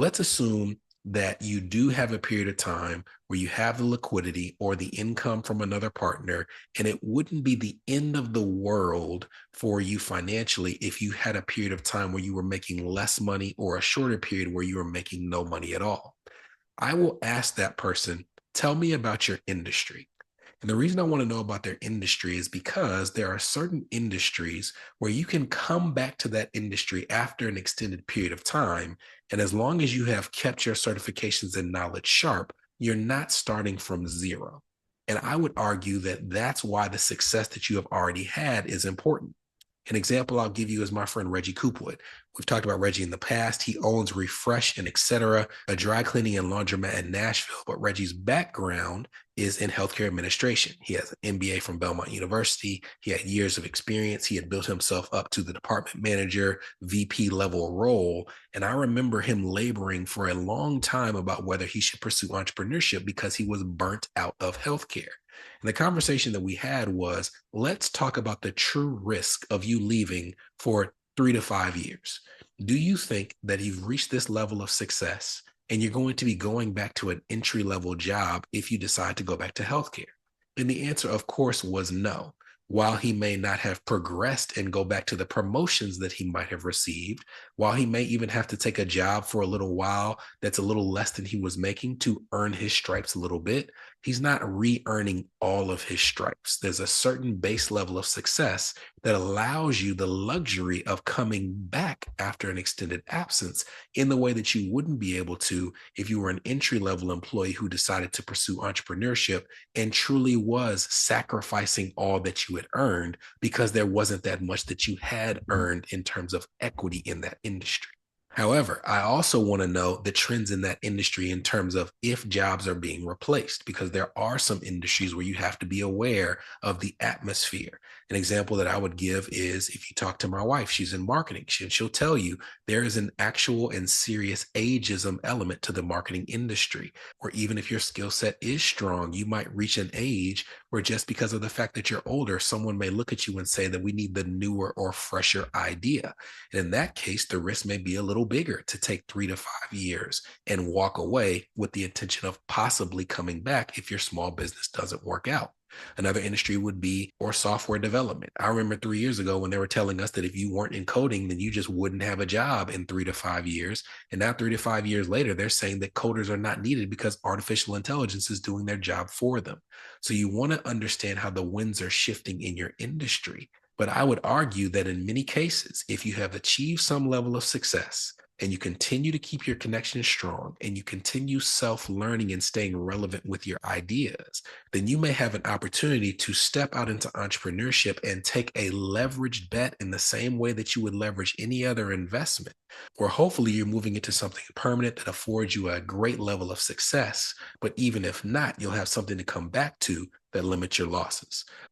Let's assume that you do have a period of time where you have the liquidity or the income from another partner, and it wouldn't be the end of the world for you financially if you had a period of time where you were making less money or a shorter period where you were making no money at all. I will ask that person, tell me about your industry. And the reason I want to know about their industry is because there are certain industries where you can come back to that industry after an extended period of time. And as long as you have kept your certifications and knowledge sharp, you're not starting from zero. And I would argue that that's why the success that you have already had is important. An example I'll give you is my friend Reggie Coopwood. We've talked about Reggie in the past. He owns Refresh and Etc., a dry cleaning and laundromat in Nashville. But Reggie's background is in healthcare administration. He has an MBA from Belmont University. He had years of experience. He had built himself up to the department manager, VP level role. And I remember him laboring for a long time about whether he should pursue entrepreneurship because he was burnt out of healthcare. And the conversation that we had was, let's talk about the true risk of you leaving for 3 to 5 years. Do you think that you've reached this level of success and you're going to be going back to an entry level job if you decide to go back to healthcare? And the answer, of course, was no. While he may not have progressed and go back to the promotions that he might have received, while he may even have to take a job for a little while that's a little less than he was making to earn his stripes a little bit, he's not re-earning all of his stripes. There's a certain base level of success that allows you the luxury of coming back after an extended absence in the way that you wouldn't be able to if you were an entry-level employee who decided to pursue entrepreneurship and truly was sacrificing all that you had earned because there wasn't that much that you had earned in terms of equity in that industry. However, I also want to know the trends in that industry in terms of if jobs are being replaced, because there are some industries where you have to be aware of the atmosphere. An example that I would give is if you talk to my wife, she's in marketing, she'll tell you there is an actual and serious ageism element to the marketing industry, where even if your skill set is strong, you might reach an age where just because of the fact that you're older, someone may look at you and say that we need the newer or fresher idea. And in that case, the risk may be a little bigger to take 3 to 5 years and walk away with the intention of possibly coming back if your small business doesn't work out. Another industry would be or software development. I remember 3 years ago when they were telling us that if you weren't in coding, then you just wouldn't have a job in 3 to 5 years. And now 3 to 5 years later, they're saying that coders are not needed because artificial intelligence is doing their job for them. So you want to understand how the winds are shifting in your industry. But I would argue that in many cases, if you have achieved some level of success and you continue to keep your connection strong and you continue self-learning and staying relevant with your ideas, then you may have an opportunity to step out into entrepreneurship and take a leveraged bet in the same way that you would leverage any other investment, where hopefully you're moving into something permanent that affords you a great level of success. But even if not, you'll have something to come back to that limits your losses.